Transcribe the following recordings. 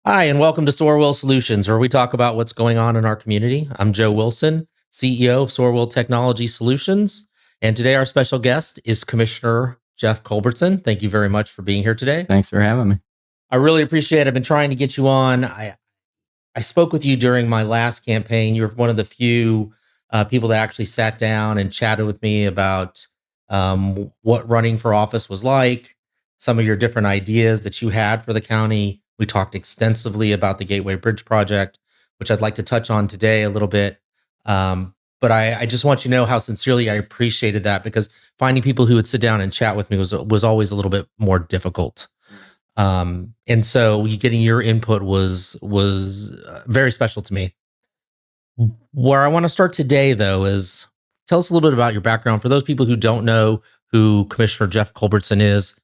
Hi, and welcome to SorWil Solutions, where we talk about what's going on in our community. I'm Joe Wilson, CEO of SorWil Technology Solutions. And today our special guest is Commissioner Jeff Culbertson. Thank you very much for being here today. Thanks for having me. I really appreciate it. I've been trying to get you on. I spoke with you during my last campaign. You're one of the few people that actually sat down and chatted with me about what running for office was like, some of your different ideas that you had for the county. We talked extensively about the Gateway Bridge project, which I'd like to touch on today a little bit. But I just want you to know how sincerely I appreciated that, because finding people who would sit down and chat with me was always a little bit more difficult. And so getting your input was very special to me. Where I want to start today, though, is tell us a little bit about your background. For those people who don't know who Commissioner Jeff Culbertson is,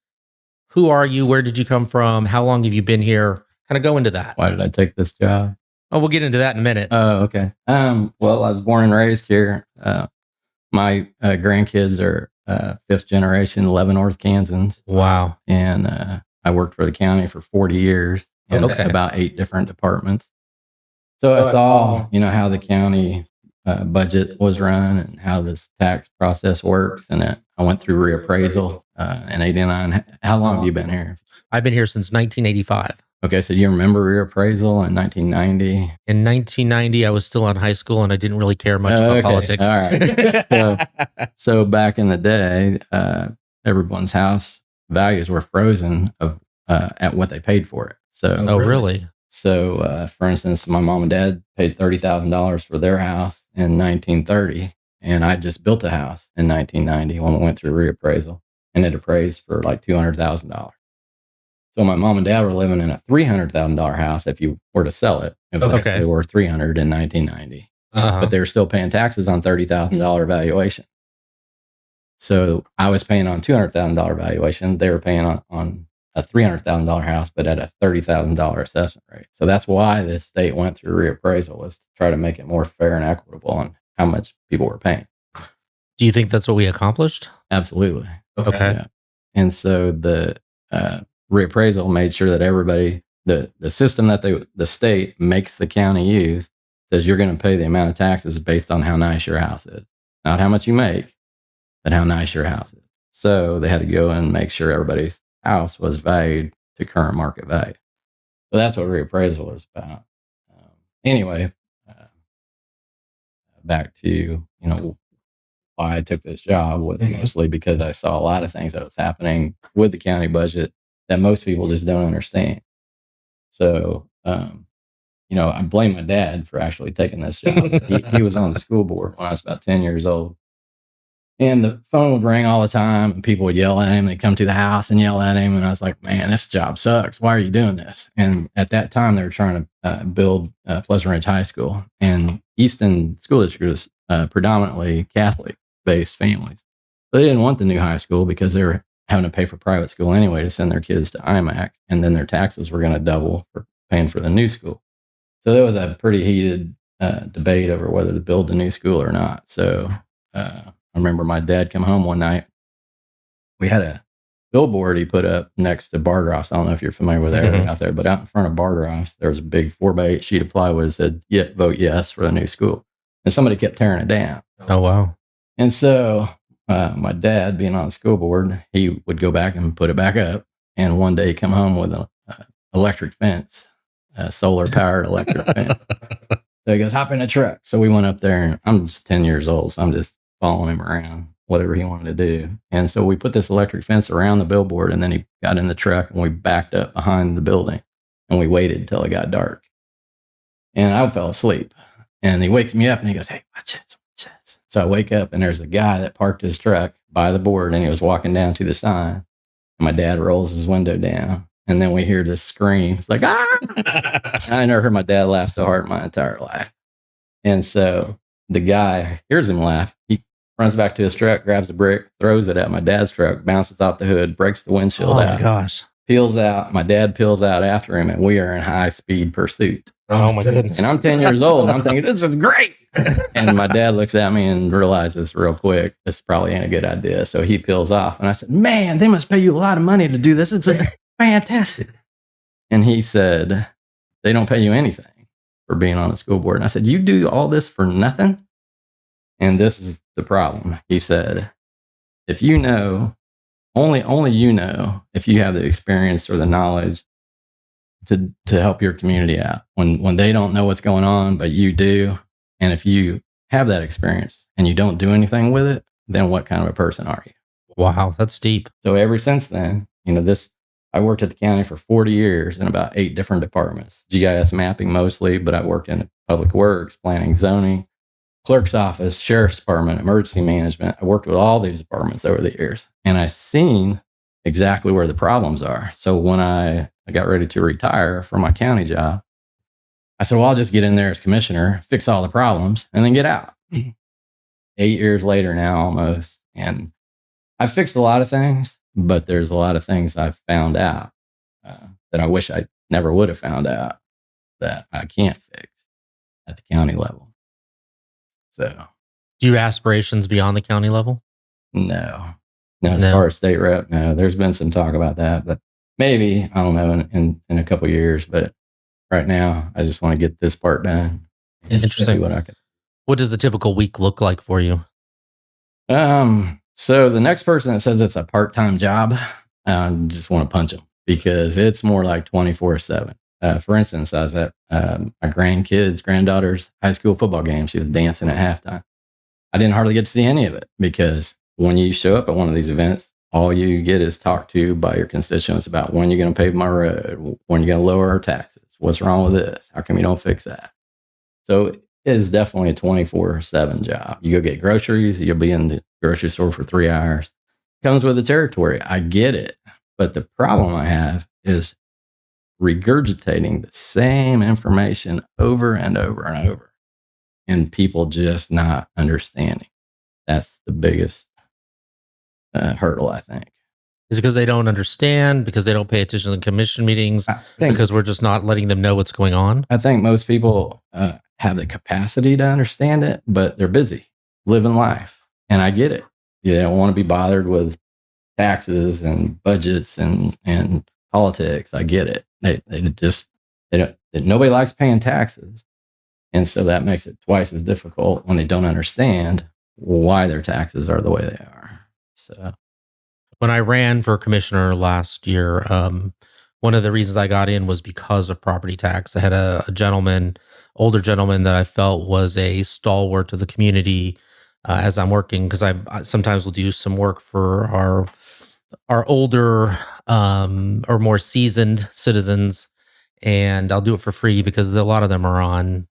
who are you? Where did you come from? How long have you been here? Kind of go into that. Why did I take this job? Oh, we'll get into that in a minute. Oh, okay. Well, I was born and raised here. My grandkids are fifth generation Leavenworth Kansans. Wow. And I worked for the county for 40 years in about 8 different departments. So I saw, how the county budget was run and how this tax process works. And I went through reappraisal in 89. How long have you been here? I've been here since 1985. Okay, so you remember reappraisal in 1990? In 1990, I was still in high school and I didn't really care much about politics. All right. So back in the day, everyone's house values were frozen at what they paid for it. So, really? So, for instance, my mom and dad paid $30,000 for their house in 1930, and I just built a house in 1990 when we went through reappraisal, and it appraised for like $200,000. So my mom and dad were living in a $300,000 house. If you were to sell it, it was actually worth $300,000 in 1990, but they were still paying taxes on $30,000 valuation. So I was paying on $200,000 valuation. They were paying on a $300,000 house, but at a $30,000 assessment rate. So that's why the state went through reappraisal, was to try to make it more fair and equitable on how much people were paying. Do you think that's what we accomplished? Absolutely. Okay. Yeah. And so the reappraisal made sure that everybody, the system that the state makes the county use, says you're going to pay the amount of taxes based on how nice your house is, not how much you make, but how nice your house is. So they had to go and make sure everybody's house was valued to current market value. So that's what reappraisal was about. Anyway, back to, why I took this job was mostly because I saw a lot of things that was happening with the county budget that most people just don't understand. So, I blame my dad for actually taking this job. He was on the school board when I was about 10 years old. And the phone would ring all the time and people would yell at him. They'd come to the house and yell at him. And I was like, man, this job sucks. Why are you doing this? And at that time, they were trying to build Pleasant Ridge High School. And Easton School District was predominantly Catholic-based families. But they didn't want the new high school because they were having to pay for private school anyway to send their kids to IMAC. And then their taxes were going to double for paying for the new school. So there was a pretty heated debate over whether to build the new school or not. So I remember my dad come home one night. We had a billboard he put up next to Bardross. I don't know if you're familiar with everything out there, but out in front of Bardross, there was a big 4x8 sheet of plywood that said, vote yes for the new school. And somebody kept tearing it down. Oh, wow. And so my dad, being on the school board, he would go back and put it back up. And one day he come home with an electric fence, a solar-powered electric fence. So he goes, hop in a truck. So we went up there, and I'm just 10 years old, so I'm just following him around, whatever he wanted to do. And so we put this electric fence around the billboard, and then he got in the truck and we backed up behind the building and we waited until it got dark. And I fell asleep, and he wakes me up and he goes, hey, watch this. So I wake up and there's a guy that parked his truck by the board and he was walking down to the sign. And my dad rolls his window down, and then we hear this scream. It's like, ah! I never heard my dad laugh so hard in my entire life. And so the guy hears him laugh. He runs back to his truck, grabs a brick, throws it at my dad's truck, bounces off the hood, breaks the windshield out. Oh, my gosh. Peels out. My dad peels out after him, and we are in high-speed pursuit. Oh, my goodness. And I'm 10 years old, and I'm thinking, this is great. And my dad looks at me and realizes real quick, this probably ain't a good idea. So he peels off. And I said, man, they must pay you a lot of money to do this. It's fantastic. And he said, they don't pay you anything for being on the school board. And I said, you do all this for nothing? And this is the problem. He said, if you know, only you know if you have the experience or the knowledge to help your community out when they don't know what's going on, but you do. And if you have that experience and you don't do anything with it, then what kind of a person are you? Wow, that's deep. So ever since then, I worked at the county for 40 years in about 8 different departments, GIS mapping mostly, but I worked in public works, planning, zoning, clerk's office, sheriff's department, emergency management. I worked with all these departments over the years, and I've seen exactly where the problems are. So when I got ready to retire from my county job, I said, well, I'll just get in there as commissioner, fix all the problems, and then get out. 8 years later now, almost, and I've fixed a lot of things, but there's a lot of things I've found out that I wish I never would have found out that I can't fix at the county level. So, do you have aspirations beyond the county level? No. As far as state rep, no. There's been some talk about that, but maybe, I don't know, in a couple of years. But right now, I just want to get this part done. Interesting. What does a typical week look like for you? So the next person that says it's a part-time job, I just want to punch them because it's more like 24/7. For instance, I was at my granddaughter's high school football game. She was dancing at halftime. I didn't hardly get to see any of it because when you show up at one of these events, all you get is talked to by your constituents about when you're going to pave my road, when you're going to lower our taxes, what's wrong with this, how come you don't fix that? So it is definitely a 24/7 job. You go get groceries, you'll be in the grocery store for 3 hours. Comes with the territory. I get it. But the problem I have is regurgitating the same information over and over and over, and people just not understanding. That's the biggest hurdle, I think. Is it because they don't understand, because they don't pay attention to the commission meetings, because we're just not letting them know what's going on? I think most people have the capacity to understand it, but they're busy living life. And I get it. You don't want to be bothered with taxes and budgets and politics. I get it. Nobody likes paying taxes. And so that makes it twice as difficult when they don't understand why their taxes are the way they are. So when I ran for commissioner last year, one of the reasons I got in was because of property tax. I had a older gentleman that I felt was a stalwart of the community as I'm working, because I sometimes will do some work for our older or more seasoned citizens, and I'll do it for free because a lot of them are on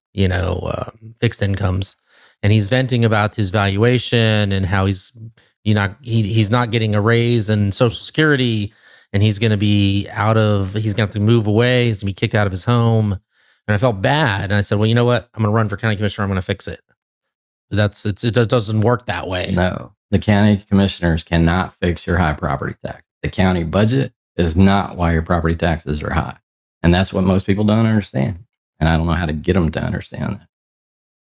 fixed incomes, and he's venting about his valuation and how he's not getting a raise in Social Security, and he's going to have to move away. He's going to be kicked out of his home. And I felt bad. And I said, well, you know what? I'm going to run for county commissioner. I'm going to fix it. It doesn't work that way. No, the county commissioners cannot fix your high property tax. The county budget is not why your property taxes are high. And that's what most people don't understand. And I don't know how to get them to understand that.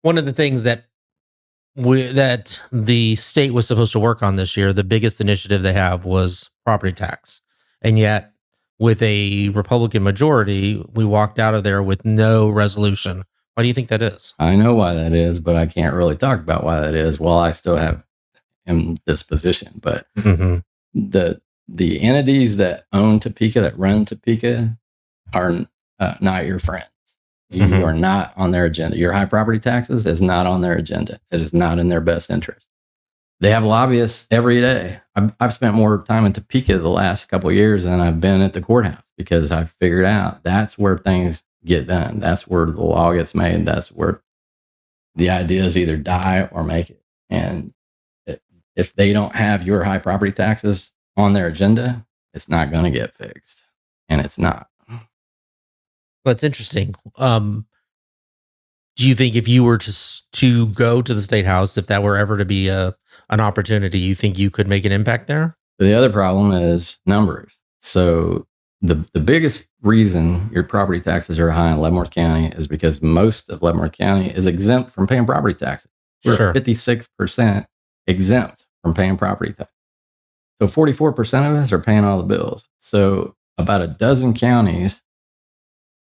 One of the things that the state was supposed to work on this year, the biggest initiative they have was property tax. And yet, with a Republican majority, we walked out of there with no resolution. Why do you think that is? I know why that is, but I can't really talk about why that is while I still have in this position. But the entities that own Topeka, that run Topeka, are not your friends. You are not on their agenda. Your high property taxes is not on their agenda. It is not in their best interest. They have lobbyists every day. I've spent more time in Topeka the last couple of years than I've been at the courthouse, because I've figured out that's where things get done. That's where the law gets made. That's where the ideas either die or make it. And if they don't have your high property taxes on their agenda, it's not going to get fixed. And it's not. That's interesting. Do you think if you were to go to the state house, if that were ever to be an opportunity, you think you could make an impact there? The other problem is numbers. So the biggest reason your property taxes are high in Leavenworth County is because most of Leavenworth County is exempt from paying property taxes. We're 56% exempt from paying property tax. So 44% of us are paying all the bills. So about a dozen counties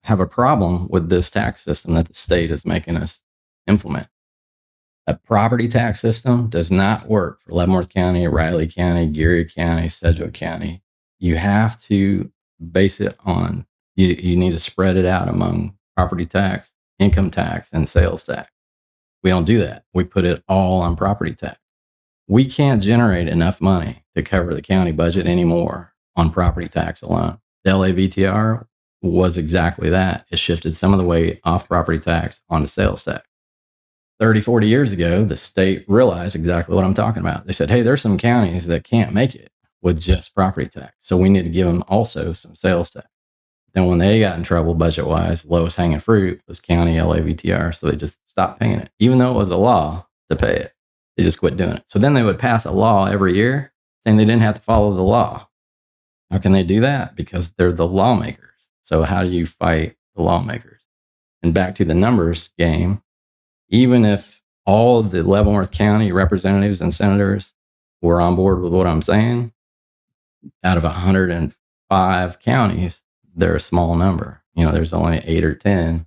have a problem with this tax system that the state is making us implement. A property tax system does not work for Leavenworth County, Riley County, Geary County, Sedgwick County. You have to base it on, you need to spread it out among property tax, income tax, and sales tax. We don't do that. We put it all on property tax. We can't generate enough money to cover the county budget anymore on property tax alone. The LAVTR was exactly that. It shifted some of the weight off property tax onto sales tax. 30, 40 years ago, the state realized exactly what I'm talking about. They said, hey, there's some counties that can't make it with just property tax. So we need to give them also some sales tax. Then when they got in trouble budget-wise, lowest hanging fruit was county LAVTR. So they just stopped paying it, even though it was a law to pay it. They just quit doing it. So then they would pass a law every year saying they didn't have to follow the law. How can they do that? Because they're the lawmakers. So how do you fight the lawmakers? And back to the numbers game, even if all of the Leavenworth County representatives and senators were on board with what I'm saying, out of 105 counties, they're a small number. There's only 8 or 10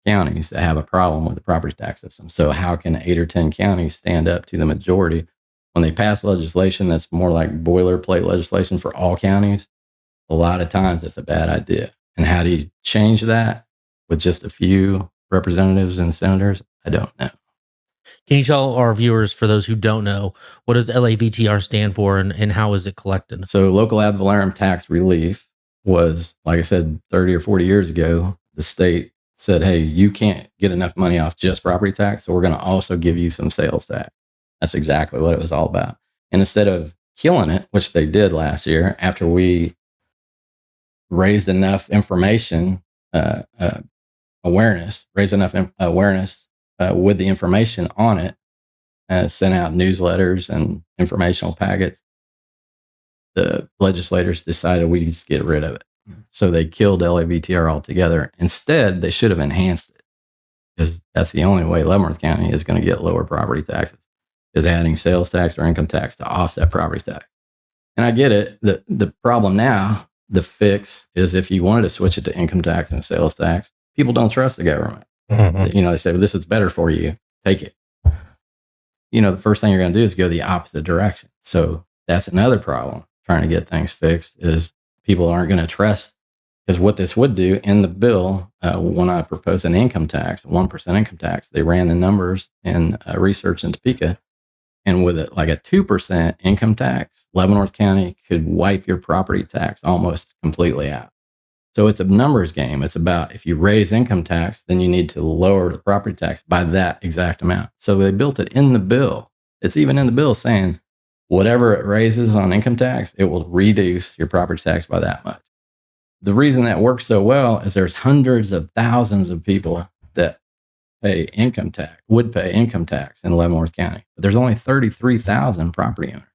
counties that have a problem with the property tax system. So how can 8 or 10 counties stand up to the majority when they pass legislation that's more like boilerplate legislation for all counties? A lot of times it's a bad idea. And how do you change that with just a few representatives and senators? I don't know. Can you tell our viewers, for those who don't know, what does LAVTR stand for and how is it collected? So local ad valorem tax relief was, like I said, 30 or 40 years ago, the state said, hey, you can't get enough money off just property tax, so we're going to also give you some sales tax. That's exactly what it was all about. And instead of killing it, which they did last year, after we raised enough information, awareness with the information on it, sent out newsletters and informational packets, the legislators decided we just get rid of it. So they killed LAVTR altogether. Instead, they should have enhanced it, because that's the only way Leavenworth County is going to get lower property taxes, is adding sales tax or income tax to offset property tax. And I get it. The problem now, the fix is if you wanted to switch it to income tax and sales tax, people don't trust the government. Mm-hmm. They say, well, this is better for you. Take it. The first thing you're going to do is go the opposite direction. So that's another problem. Trying to get things fixed is people aren't going to trust, because what this would do in the bill, when I proposed an income tax, 1% income tax, they ran the numbers in research in Topeka, and with it like a 2% income tax, Leavenworth County could wipe your property tax almost completely out. So it's a numbers game. It's about, if you raise income tax, then you need to lower the property tax by that exact amount. So they built it in the bill. It's even in the bill saying, whatever it raises on income tax, it will reduce your property tax by that much. The reason that works so well is there's hundreds of thousands of people that would pay income tax in Leavenworth County, but there's only 33,000 property owners.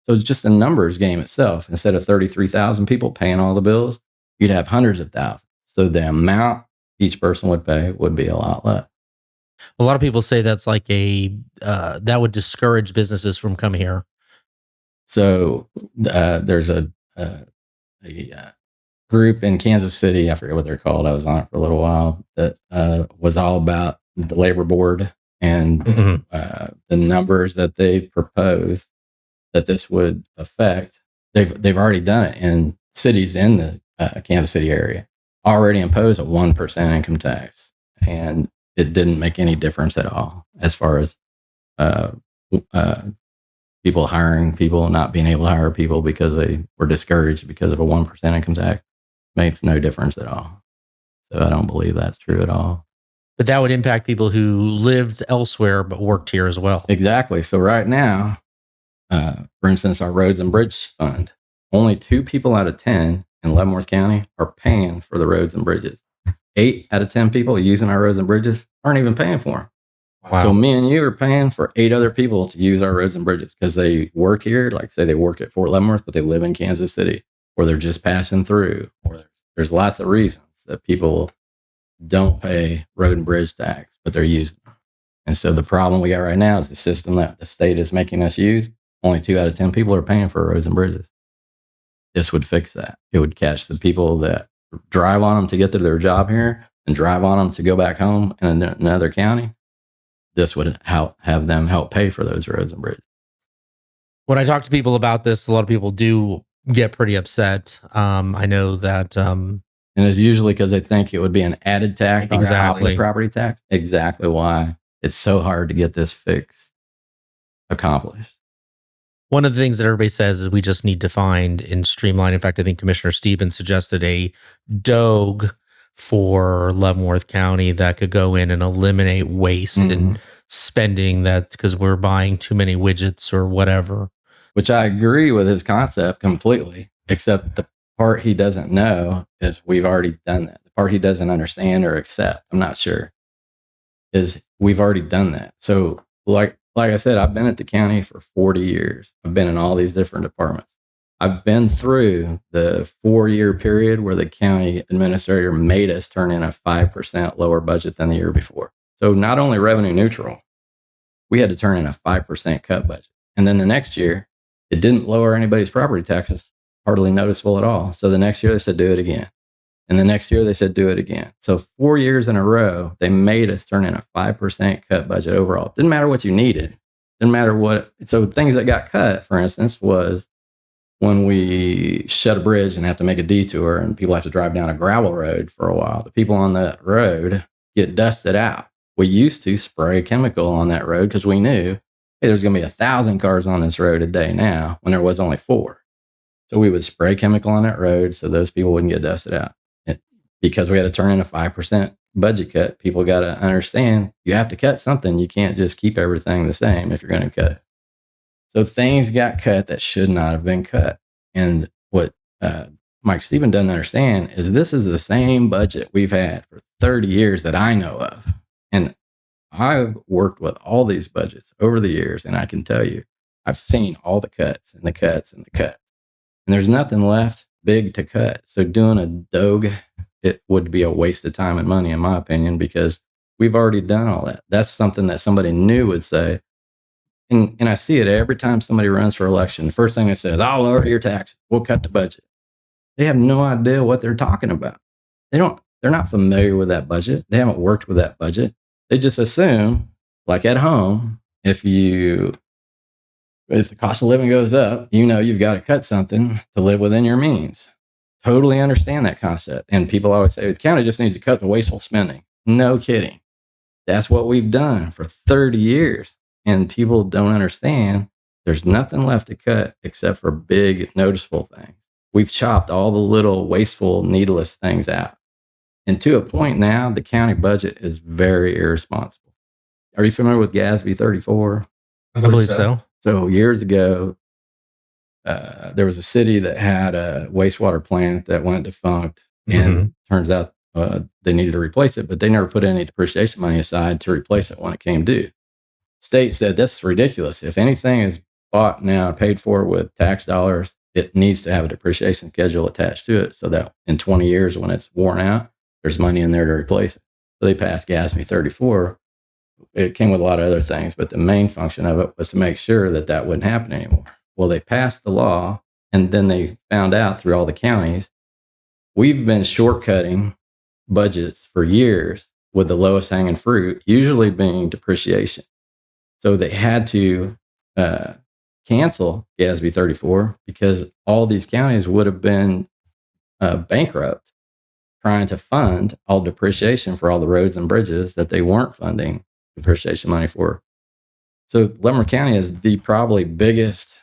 So it's just a numbers game itself. Instead of 33,000 people paying all the bills, you'd have hundreds of thousands. So the amount each person would pay would be a lot less. A lot of people say that's like that would discourage businesses from coming here. So there's a group in Kansas City, I forget what they're called, I was on it for a little while, that was all about the labor board and the numbers that they proposed that this would affect. They've already done it in cities in the Kansas City area, already imposed a 1% income tax, and it didn't make any difference at all as far as people hiring people, not being able to hire people because they were discouraged because of a 1% income tax. Makes no difference at all. So I don't believe that's true at all. But that would impact people who lived elsewhere but worked here as well. Exactly. So right now, for instance, our roads and bridge fund, only 2 people out of 10 in Leavenworth County are paying for the roads and bridges. 8 out of 10 people using our roads and bridges aren't even paying for them. Wow. So me and you are paying for 8 other people to use our roads and bridges because they work here. Like say they work at Fort Leavenworth, but they live in Kansas City, or they're just passing through, or there's lots of reasons that people don't pay road and bridge tax, but they're using them. And so the problem we got right now is the system that the state is making us use. Only 2 out of 10 people are paying for roads and bridges. This would fix that. It would catch the people that drive on them to get to their job here and drive on them to go back home in another county, this would have them help pay for those roads and bridges. When I talk to people about this, a lot of people do get pretty upset. I know that And it's usually because they think it would be an added tax on top of Exactly. the property tax. Exactly why it's so hard to get this fix accomplished. one of the things that everybody says is we just need to find and streamline. In fact, I think Commissioner Stevens suggested a DOG for Leavenworth County that could go in and eliminate waste and spending that because we're buying too many widgets or whatever. Which I agree with his concept completely, except the part he doesn't know is we've already done that. The part he doesn't understand or accept, I'm not sure, is we've already done that. So like I said, I've been at the county for 40 years. I've been in all these different departments. I've been through the 4-year period where the county administrator made us turn in a 5% lower budget than the year before. So not only revenue neutral, we had to turn in a 5% cut budget. And then the next year, it didn't lower anybody's property taxes, hardly noticeable at all. So the next year they said, do it again. And the next year they said, do it again. So 4 years in a row, they made us turn in a 5% cut budget overall. Didn't matter what you needed. Didn't matter what. So things that got cut, for instance, was when we shut a bridge and have to make a detour and people have to drive down a gravel road for a while. The people on that road get dusted out. We used to spray chemical on that road because we knew, hey, there's going to be 1,000 cars on this road a day now when there was only 4. So we would spray chemical on that road so those people wouldn't get dusted out. Because we had to turn in a 5% budget cut, people got to understand you have to cut something. You can't just keep everything the same if you're going to cut it. So things got cut that should not have been cut. And what Mike Stephen doesn't understand is this is the same budget we've had for 30 years that I know of. And I've worked with all these budgets over the years, and I can tell you, I've seen all the cuts and the cuts and the cuts. And there's nothing left big to cut. So doing a DOG, it would be a waste of time and money, in my opinion, because we've already done all that. That's something that somebody new would say. And I see it every time somebody runs for election. The first thing they say is, I'll lower your taxes. We'll cut the budget. They have no idea what they're talking about. They're not familiar with that budget. They haven't worked with that budget. They just assume, like at home, if the cost of living goes up, you've got to cut something to live within your means. Totally understand that concept. And people always say, the county just needs to cut the wasteful spending. No kidding. That's what we've done for 30 years. And people don't understand there's nothing left to cut except for big, noticeable things. We've chopped all the little wasteful, needless things out. And to a point now, the county budget is very irresponsible. Are you familiar with GASB 34? I believe so. So years ago, there was a city that had a wastewater plant that went defunct, and turns out they needed to replace it, but they never put any depreciation money aside to replace it when it came due. State said, this is ridiculous. If anything is bought now, paid for with tax dollars, it needs to have a depreciation schedule attached to it so that in 20 years when it's worn out, there's money in there to replace it. So they passed GASB 34. It came with a lot of other things, but the main function of it was to make sure that that wouldn't happen anymore. Well, they passed the law, and then they found out through all the counties, we've been shortcutting budgets for years with the lowest hanging fruit, usually being depreciation. So they had to cancel GASB 34 because all these counties would have been bankrupt trying to fund all depreciation for all the roads and bridges that they weren't funding depreciation money for. So Leavenworth County is the probably biggest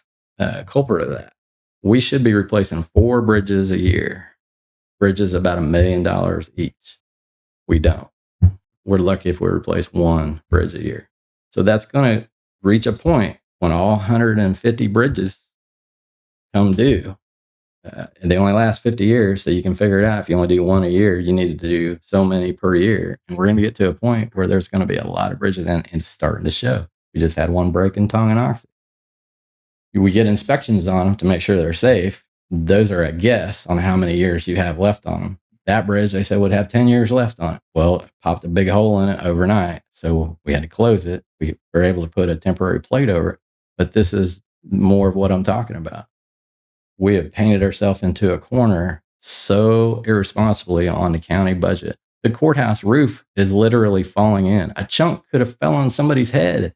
culprit of that. We should be replacing 4 bridges a year. Bridges about $1 million each. We don't. We're lucky if we replace 1 bridge a year. So that's going to reach a point when all 150 bridges come due. And they only last 50 years, so you can figure it out. If you only do 1 a year, you need to do so many per year. And we're going to get to a point where there's going to be a lot of bridges, and it's starting to show. We just had one break in Tonganoxie. We get inspections on them to make sure they're safe. Those are a guess on how many years you have left on them. That bridge, they said, would have 10 years left on it. Well, it popped a big hole in it overnight, so we had to close it. We were able to put a temporary plate over it. But this is more of what I'm talking about. We have painted ourselves into a corner so irresponsibly on the county budget. The courthouse roof is literally falling in. A chunk could have fell on somebody's head.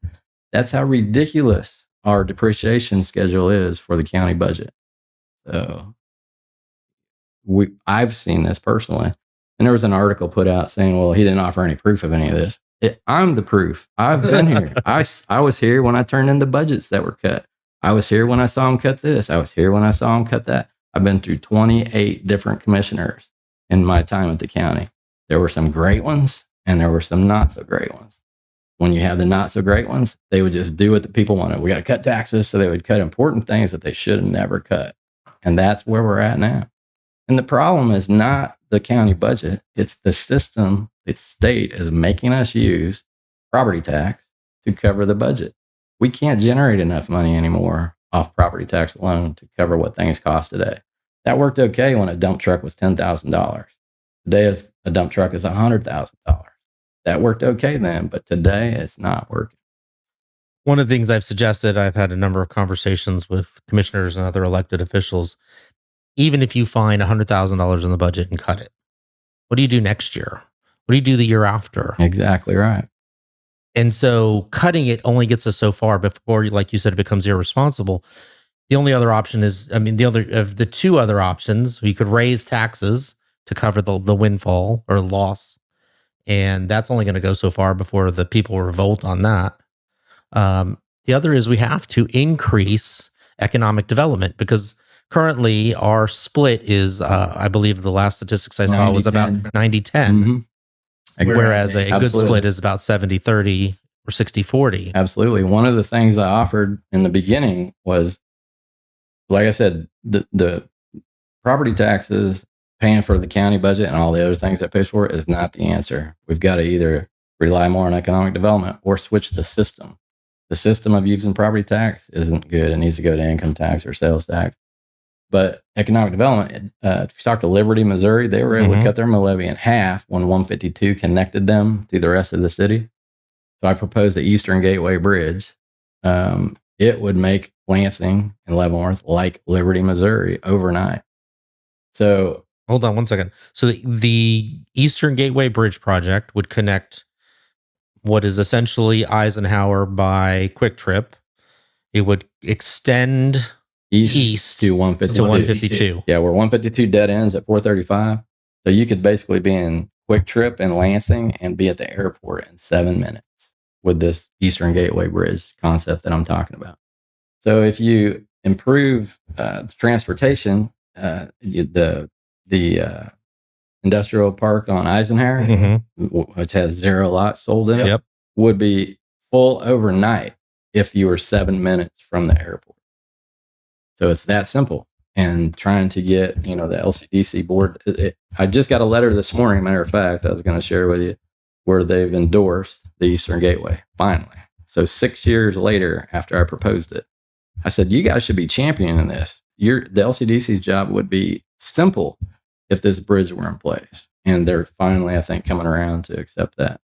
That's how ridiculous our depreciation schedule is for the county budget. So I've seen this personally. And there was an article put out saying, well, he didn't offer any proof of any of this. I'm the proof. I've been here. I was here when I turned in the budgets that were cut. I was here when I saw him cut this. I was here when I saw him cut that. I've been through 28 different commissioners in my time at the county. There were some great ones and there were some not so great ones. When you have the not so great ones, they would just do what the people wanted. We got to cut taxes. So they would cut important things that they should have never cut. And that's where we're at now. And the problem is not the county budget. It's the system the state is making us use, property tax, to cover the budget. We can't generate enough money anymore off property tax alone to cover what things cost today. That worked okay when a dump truck was $10,000. Today, a dump truck is $100,000. That worked okay then, but today it's not working. One of the things I've suggested, I've had a number of conversations with commissioners and other elected officials. Even if you find $100,000 in the budget and cut it, what do you do next year? What do you do the year after? Exactly right. And so cutting it only gets us so far before, like you said, it becomes irresponsible. The only other option is, the two other options, we could raise taxes to cover the windfall or loss. And that's only going to go so far before the people revolt on that. The other is we have to increase economic development because currently our split is, I believe the last statistics I saw was about 90-10. Mm-hmm. Whereas a good split is about 70-30 or 60-40. Absolutely. One of the things I offered in the beginning was, like I said, the property taxes, paying for the county budget and all the other things that pays for it is not the answer. We've got to either rely more on economic development or switch the system. The system of using property tax isn't good. It needs to go to income tax or sales tax. But economic development, if you talk to Liberty, Missouri, they were able to cut their mill levy in half when 152 connected them to the rest of the city. So I proposed the Eastern Gateway Bridge. It would make Lansing and Leavenworth like Liberty, Missouri overnight. So hold on one second. So the Eastern Gateway Bridge project would connect what is essentially Eisenhower by Quick Trip. It would extend east to 152. Yeah, where 152 dead ends at 435. So you could basically be in Quick Trip in Lansing and be at the airport in 7 minutes with this Eastern Gateway Bridge concept that I'm talking about. So if you improve the transportation, the industrial park on Eisenhower, which has 0 lots sold in it, would be full overnight if you were 7 minutes from the airport. So it's that simple. And trying to get, the LCDC board, I just got a letter this morning, matter of fact, I was going to share with you, where they've endorsed the Eastern Gateway, finally. So 6 years later, after I proposed it, I said, you guys should be championing this. The LCDC's job would be simple if this bridge were in place. And they're finally, I think, coming around to accept that.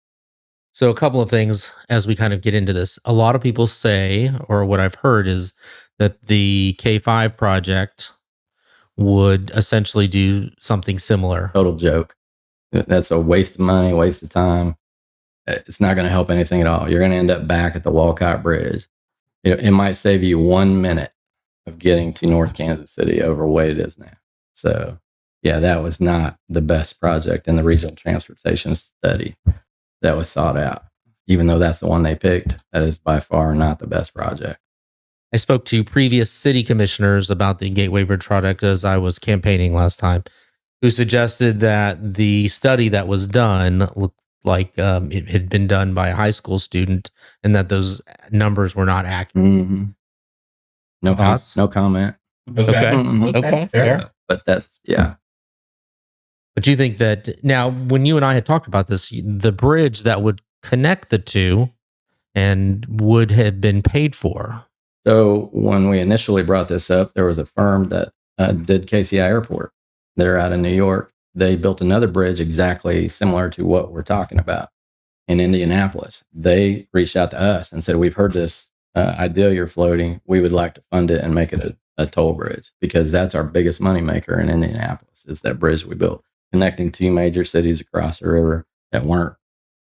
So a couple of things as we kind of get into this. A lot of people say, or what I've heard is that the K5 project would essentially do something similar. Total joke. That's a waste of money, waste of time. It's not going to help anything at all. You're going to end up back at the Walcott Bridge. It might save you 1 minute of getting to North Kansas City over what it is now. So, yeah, that was not the best project in the regional transportation study that was sought out. Even though that's the one they picked, that is by far not the best project. I spoke to previous city commissioners about the Gateway Bridge project as I was campaigning last time, who suggested that the study that was done looked like it had been done by a high school student and that those numbers were not accurate. Mm-hmm. No thoughts? No comment. Okay. Fair. But that's, yeah. But you think that now, when you and I had talked about this, the bridge that would connect the two and would have been paid for. So when we initially brought this up, there was a firm that did KCI Airport. They're out in New York. They built another bridge exactly similar to what we're talking about in Indianapolis. They reached out to us and said, we've heard this idea you're floating. We would like to fund it and make it a toll bridge, because that's our biggest moneymaker in Indianapolis, is that bridge we built, connecting two major cities across the river that weren't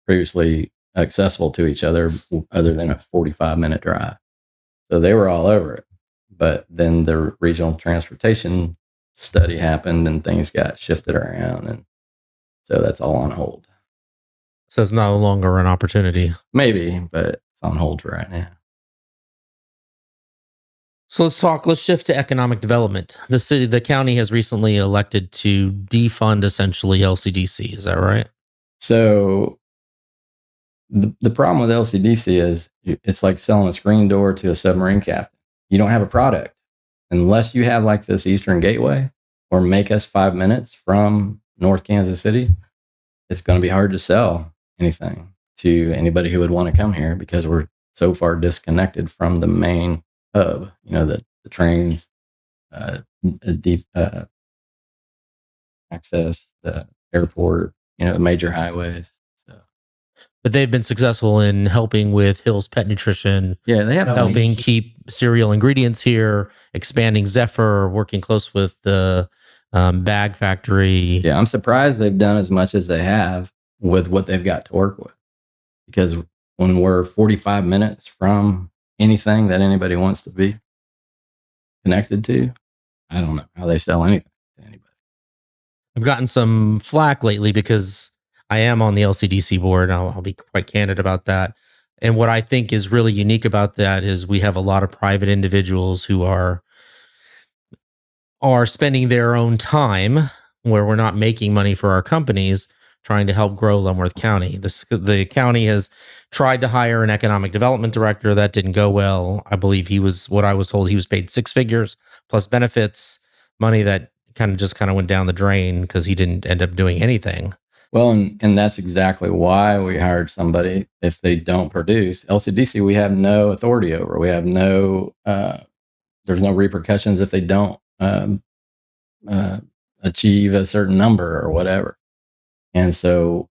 previously accessible to each other other than a 45-minute drive. So they were all over it. But then the regional transportation study happened and things got shifted around. And so that's all on hold. So it's no longer an opportunity. Maybe, but it's on hold for right now. So let's shift to economic development. The county has recently elected to defund essentially LCDC. Is that right? So the problem with LCDC is it's like selling a screen door to a submarine captain. You don't have a product unless you have like this Eastern Gateway or make us 5 minutes from North Kansas City. It's going to be hard to sell anything to anybody who would want to come here because we're so far disconnected from the main hub, the trains, deep access, the airport, the major highways. So. But they've been successful in helping with Hill's Pet Nutrition. Yeah, they have helping keep cereal ingredients here, expanding Zephyr, working close with the bag factory. Yeah, I'm surprised they've done as much as they have with what they've got to work with. Because when we're 45 minutes from anything that anybody wants to be connected to, I don't know how they sell anything to anybody. I've gotten some flack lately because I am on the LCDC board. I'll be quite candid about that. And what I think is really unique about that is we have a lot of private individuals who are spending their own time where we're not making money for our companies trying to help grow Leavenworth County. The county has tried to hire an economic development director. That didn't go well. I believe what I was told, he was paid 6 figures plus benefits, money that kind of went down the drain because he didn't end up doing anything. Well, and that's exactly why we hired somebody. If they don't produce, LCDC, we have no authority over. We have no, there's no repercussions if they don't achieve a certain number or whatever. And so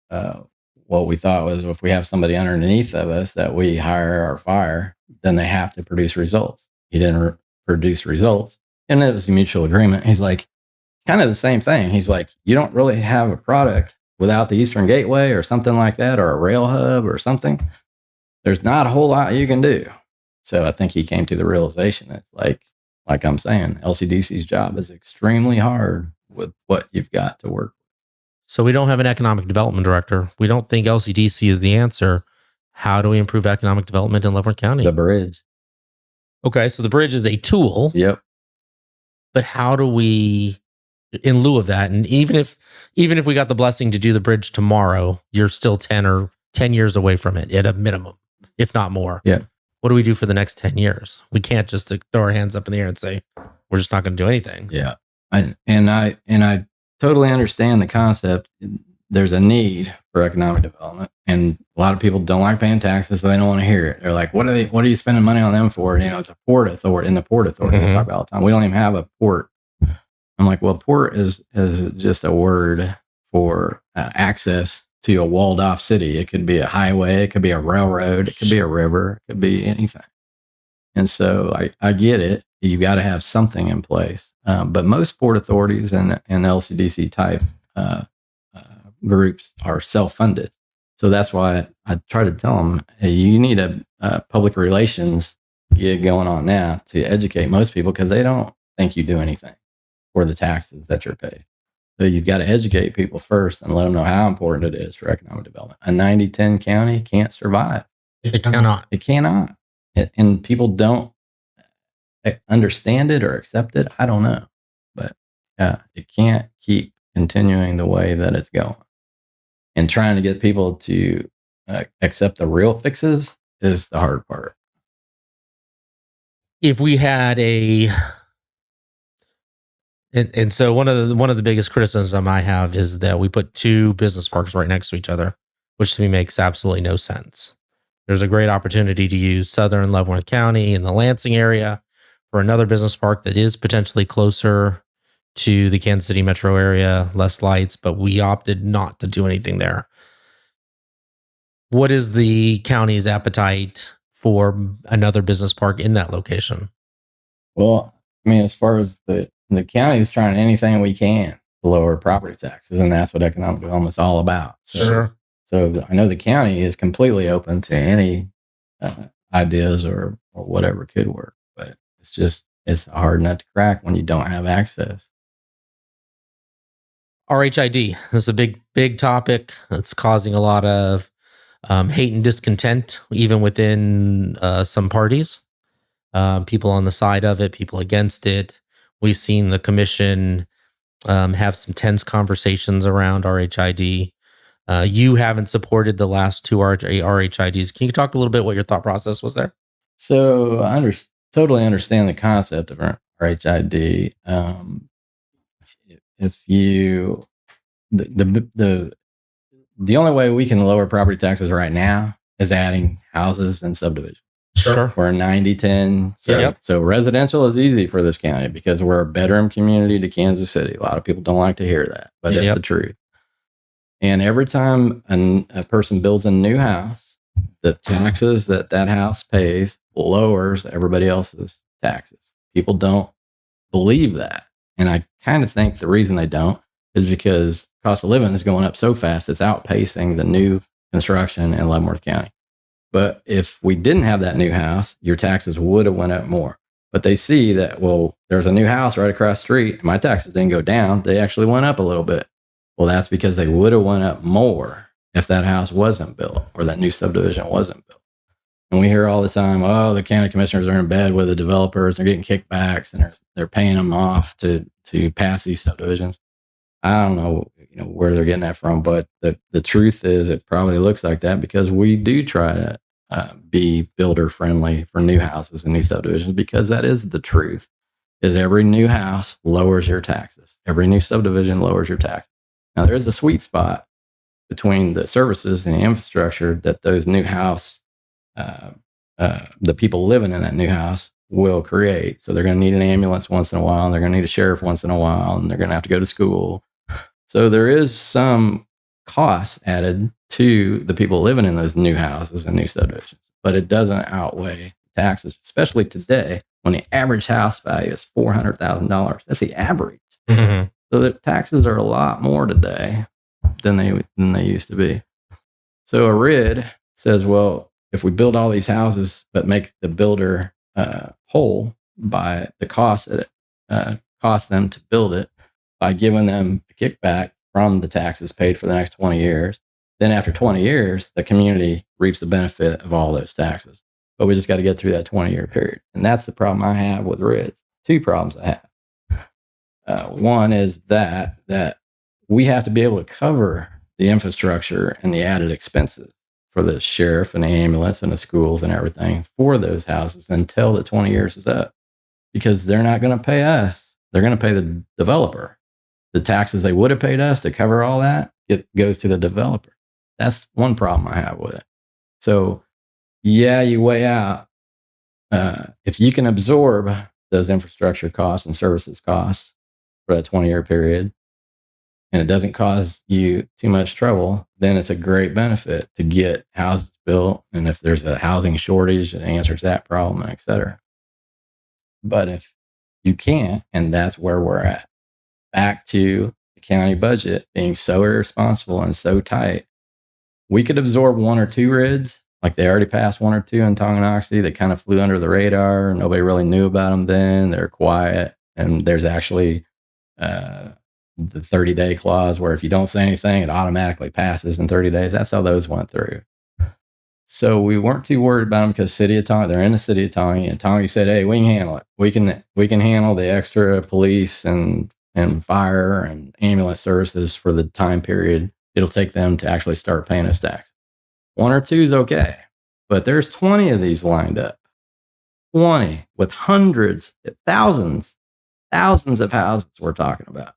what we thought was, if we have somebody underneath of us that we hire or fire, then they have to produce results. He didn't produce results. And it was a mutual agreement. He's like, kind of the same thing. He's like, you don't really have a product without the Eastern Gateway or something like that, or a rail hub or something. There's not a whole lot you can do. So I think he came to the realization that, like I'm saying, LCDC's job is extremely hard with what you've got to work with. So we don't have an economic development director. We don't think LCDC is the answer. How do we improve economic development in Leavenworth County? The bridge. Okay, so the bridge is a tool. Yep. But how do we, in lieu of that, and even if we got the blessing to do the bridge tomorrow, you're still 10 years away from it at a minimum, if not more. Yeah. What do we do for the next 10 years? We can't just throw our hands up in the air and say, we're just not going to do anything. Yeah. I totally understand the concept. There's a need for economic development, and a lot of people don't like paying taxes, so they don't want to hear it. They're like, what are you spending money on them for? It's a port authority. In the port authority, we talk about all the time. We don't even have a port. I'm like, well, port is just a word for access to a walled off city. It could be a highway, it could be a railroad, it could be a river, it could be anything. And so I get it. You got to have something in place. But most port authorities and LCDC type groups are self-funded. So that's why I try to tell them, hey, you need a public relations gig going on now to educate most people, because they don't think you do anything for the taxes that you're paid. So you've got to educate people first and let them know how important it is for economic development. A 90-10 county can't survive. It cannot. It cannot. And people don't understand it or accept it. I don't know. But it can't keep continuing the way that it's going. And trying to get people to accept the real fixes is the hard part. If we had and so one of the biggest criticism I have is that we put 2 business parks right next to each other, which to me makes absolutely no sense. There's a great opportunity to use southern Leavenworth County in the Lansing area for another business park that is potentially closer to the Kansas City metro area, less lights, but we opted not to do anything there. What is the county's appetite for another business park in that location? Well, I mean, as far as the county is trying anything we can to lower property taxes, and that's what economic development is all about. Sure. So I know the county is completely open to any ideas or whatever could work, but it's a hard nut to crack when you don't have access. RHID is a big topic. It's causing a lot of hate and discontent, even within some parties. People on the side of it, people against it. We've seen the commission have some tense conversations around RHID. You haven't supported the last two RHIDs. Can you talk a little bit what your thought process was there? So I totally understand the concept of RHID. If you the only way we can lower property taxes right now is adding houses and subdivisions. Sure. We're 90-10. So residential is easy for this county because we're a bedroom community to Kansas City. A lot of people don't like to hear that, but it's the truth. And every time a person builds a new house, the taxes that house pays lowers everybody else's taxes. People don't believe that. And I kind of think the reason they don't is because cost of living is going up so fast, it's outpacing the new construction in Leavenworth County. But if we didn't have that new house, your taxes would have went up more. But they see that, well, there's a new house right across the street, and my taxes didn't go down. They actually went up a little bit. Well, that's because they would have went up more if that house wasn't built or that new subdivision wasn't built. And we hear all the time, oh, the county commissioners are in bed with the developers. They're getting kickbacks and they're paying them off to pass these subdivisions. I don't know, where they're getting that from, but the truth is it probably looks like that because we do try to be builder friendly for new houses and new subdivisions, because that is the truth. Is every new house lowers your taxes. Every new subdivision lowers your taxes. Now there's a sweet spot between the services and the infrastructure that those new house, the people living in that new house will create. So they're going to need an ambulance once in a while, and they're going to need a sheriff once in a while, and they're going to have to go to school. So there is some cost added to the people living in those new houses and new subdivisions, but it doesn't outweigh taxes, especially today when the average house value is $400,000. That's the average. Mm-hmm. So the taxes are a lot more today than they used to be. So a RID says, well, if we build all these houses but make the builder whole by the cost that it costs them to build it, by giving them a kickback from the taxes paid for the next 20 years. Then after 20 years, the community reaps the benefit of all those taxes. But we just got to get through that 20-year period. And that's the problem I have with RIDs. Two problems I have. One is that we have to be able to cover the infrastructure and the added expenses for the sheriff and the ambulance and the schools and everything for those houses until the 20 years is up. Because they're not going to pay us. They're going to pay the developer. The taxes they would have paid us to cover all that, it goes to the developer. That's one problem I have with it. So, yeah, you weigh out if you can absorb those infrastructure costs and services costs for that 20-year period, and it doesn't cause you too much trouble, then it's a great benefit to get houses built. And if there's a housing shortage, it answers that problem, et cetera. But if you can't, and that's where we're at, back to the county budget being so irresponsible and so tight, we could absorb one or two RIDs, like they already passed one or two in Tonganoxie. They kind of flew under the radar. Nobody really knew about them then. They're quiet. And there's actually the 30-day clause where if you don't say anything, it automatically passes in 30 days. That's how those went through. So we weren't too worried about them because they're in the city of Tongue, and Tongue said, hey, we can handle it. We can handle the extra police and fire and ambulance services for the time period it'll take them to actually start paying us tax. One or two is okay, but there's 20 of these lined up. 20 with hundreds, thousands of houses we're talking about.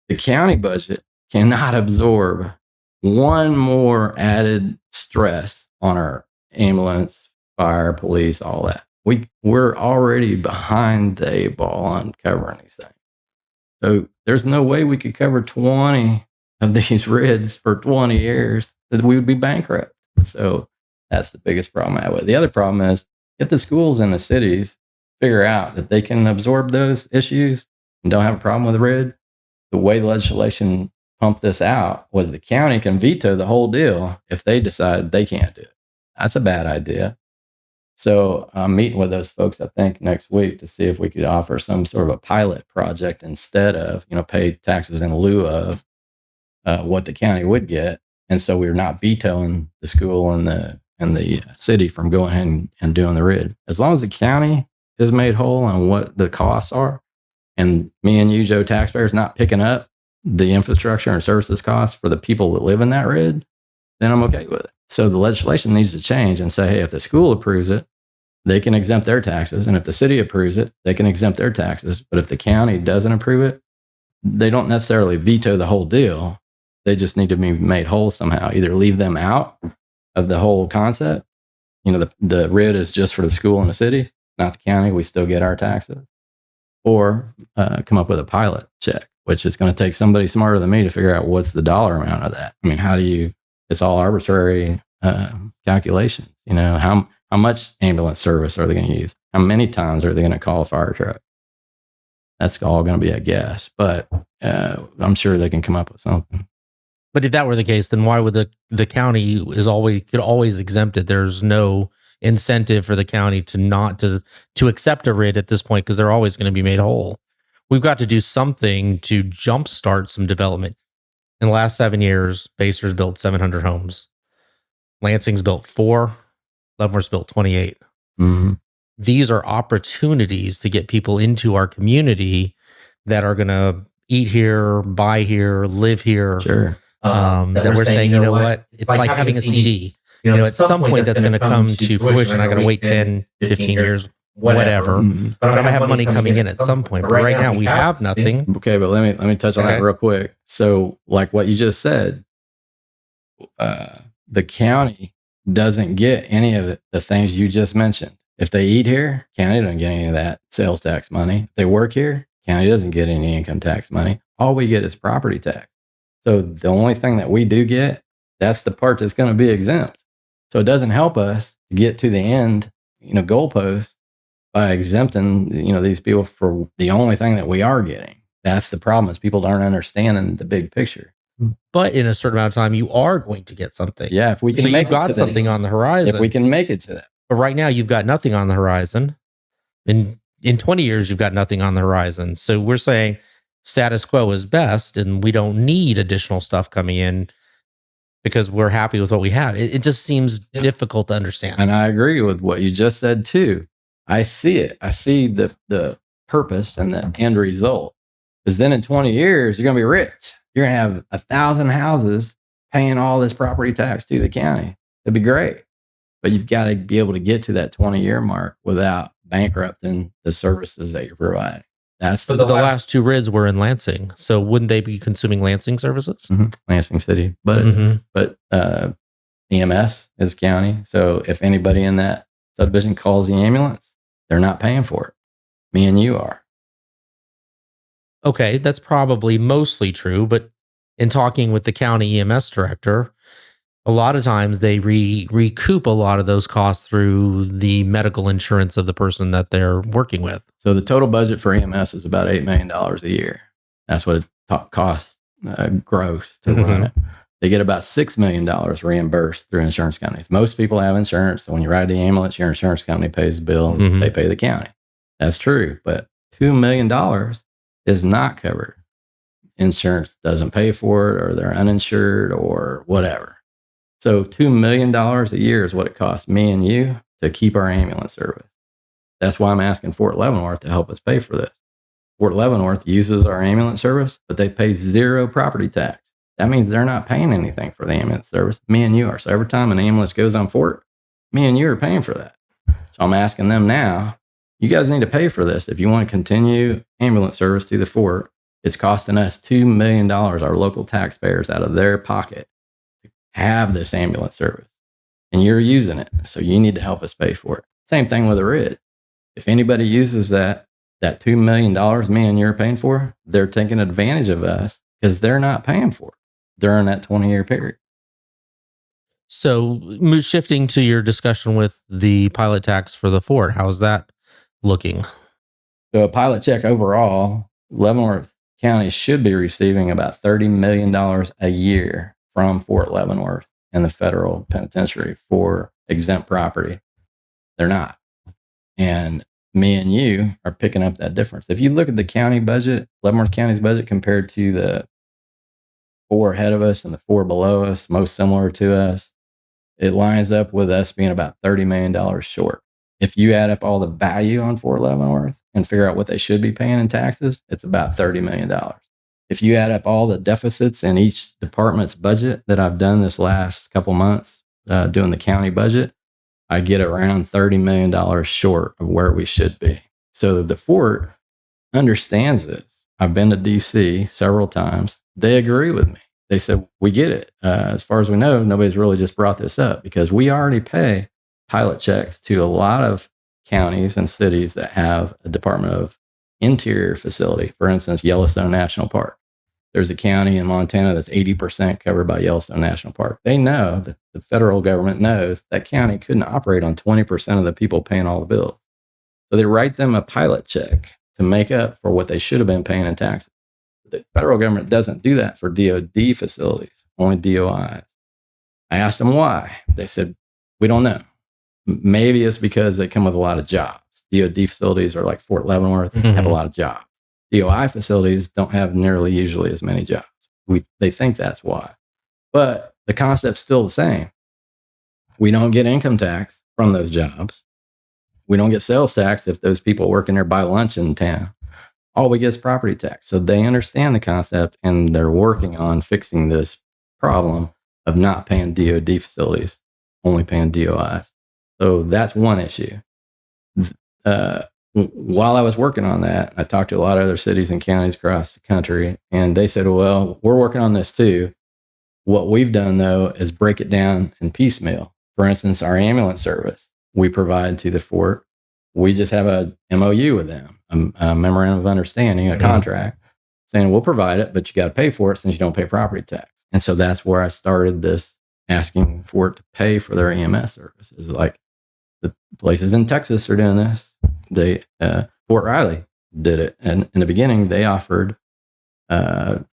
The county budget cannot absorb one more added stress on our ambulance, fire, police, all that. We're already behind the 8 ball on covering these things. So there's no way we could cover 20 of these RIDs for 20 years, that we would be bankrupt. So that's the biggest problem I have with it. The other problem is, if the schools in the cities figure out that they can absorb those issues and don't have a problem with the RID, the way the legislation pumped this out was the county can veto the whole deal if they decide they can't do it. That's a bad idea. So I'm meeting with those folks, I think, next week to see if we could offer some sort of a pilot project instead of, pay taxes in lieu of what the county would get. And so we're not vetoing the school and the city from going ahead and doing the RID. As long as the county is made whole on what the costs are, and me and you, Joe, taxpayers, not picking up the infrastructure and services costs for the people that live in that RID, then I'm okay with it. So the legislation needs to change and say, hey, if the school approves it, they can exempt their taxes. And if the city approves it, they can exempt their taxes. But if the county doesn't approve it, they don't necessarily veto the whole deal. They just need to be made whole somehow. Either leave them out of the whole concept. The RID is just for the school and the city, not the county. We still get our taxes. Or come up with a pilot check, which is going to take somebody smarter than me to figure out what's the dollar amount of that. I mean, it's all arbitrary calculations. How much ambulance service are they going to use? How many times are they going to call a fire truck? That's all going to be a guess, but I'm sure they can come up with something. But if that were the case, then why would the county could always exempt it? There's no incentive for the county to accept a RID at this point because they're always going to be made whole. We've got to do something to jumpstart some development. In the last 7 years, Baser's built 700 homes. Lansing's built 4. Leavenworth's built 28. Mm-hmm. These are opportunities to get people into our community that are going to eat here, buy here, live here. Sure. That we're saying, you know what? It's like having a CD. At some point that's going to come to fruition. I got to wait 10, 15 years, whatever. Mm-hmm. But I'm going to have money coming in at some point. But right now we have nothing. Okay, but let me touch on that real quick. So, like what you just said, the county doesn't get any of the things you just mentioned. If they eat here, county doesn't get any of that sales tax money. If they work here, county doesn't get any income tax money. All we get is property tax. So the only thing that we do get, that's the part that's going to be exempt. So it doesn't help us to get to the end, goalpost by exempting, these people for the only thing that we are getting. That's the problem, is people aren't understanding the big picture. But in a certain amount of time, you are going to get something. Yeah, if we can make got something on the horizon. If we can make it to that. But right now, you've got nothing on the horizon. In 20 years, you've got nothing on the horizon. So we're saying status quo is best, and we don't need additional stuff coming in because we're happy with what we have. It just seems difficult to understand. And I agree with what you just said too. I see it. I see the purpose and the end result. Because then in 20 years, you're going to be rich. You're going to have 1,000 houses paying all this property tax to the county. It'd be great. But you've got to be able to get to that 20-year mark without bankrupting the services that you're providing. That's the last 2 RIDs were in Lansing. So wouldn't they be consuming Lansing services? Mm-hmm. Lansing City. But EMS is county. So if anybody in that subdivision calls the ambulance, they're not paying for it. Me and you are. Okay, that's probably mostly true. But in talking with the county EMS director, a lot of times they recoup a lot of those costs through the medical insurance of the person that they're working with. So the total budget for EMS is about $8 million a year. That's what it costs gross to run it. They get about $6 million reimbursed through insurance companies. Most people have insurance. So when you ride the ambulance, your insurance company pays the bill and they pay the county. That's true. But $2 million is not covered. Insurance doesn't pay for it, or they're uninsured or whatever. So $2 million a year is what it costs me and you to keep our ambulance service. That's why I'm asking Fort Leavenworth to help us pay for this. Fort Leavenworth uses our ambulance service, but they pay 0 property tax. That means they're not paying anything for the ambulance service. Me and you are. So every time an ambulance goes on Fort, me and you are paying for that. So I'm asking them now, you guys need to pay for this. If you want to continue ambulance service to the Fort, it's costing us $2 million, our local taxpayers, out of their pocket to have this ambulance service. And you're using it. So you need to help us pay for it. Same thing with a RID. If anybody uses that $2 million me and you're paying for, they're taking advantage of us because they're not paying for it during that 20-year period. So shifting to your discussion with the pilot tax for the Fort, how's that looking? So a pilot check overall, Leavenworth County should be receiving about $30 million a year from Fort Leavenworth and the federal penitentiary for exempt property. They're not. And me and you are picking up that difference. If you look at the county budget, Leavenworth County's budget compared to the 4 ahead of us and the 4 below us, most similar to us, it lines up with us being about $30 million short. If you add up all the value on Fort Leavenworth and figure out what they should be paying in taxes, it's about $30 million. If you add up all the deficits in each department's budget that I've done this last couple months doing the county budget, I get around $30 million short of where we should be. So the fort understands this. I've been to DC several times. They agree with me. They said, we get it. As far as we know, nobody's really just brought this up because we already pay pilot checks to a lot of counties and cities that have a Department of Interior facility. For instance, Yellowstone National Park. There's a county in Montana that's 80% covered by Yellowstone National Park. They know that the federal government knows that county couldn't operate on 20% of the people paying all the bills. So they write them a pilot check to make up for what they should have been paying in taxes. The federal government doesn't do that for DOD facilities, only DOIs. I asked them why. They said, we don't know. Maybe it's because they come with a lot of jobs. DOD facilities are like Fort Leavenworth, have a lot of jobs. DOI facilities don't have nearly usually as many jobs. They think that's why. But the concept's still the same. We don't get income tax from those jobs. We don't get sales tax if those people working there buy lunch in town. All we get is property tax. So they understand the concept and they're working on fixing this problem of not paying DOD facilities, only paying DOIs. So that's one issue. While I was working on that, I talked to a lot of other cities and counties across the country, and they said, well, we're working on this too. What we've done, though, is break it down in piecemeal. For instance, our ambulance service we provide to the fort. We just have a MOU with them, a memorandum of understanding, a contract, saying we'll provide it, but you got to pay for it since you don't pay property tax. And so that's where I started this, asking for it to pay for their EMS services. Like the places in Texas are doing this. They Fort Riley did it, and in the beginning they offered Fort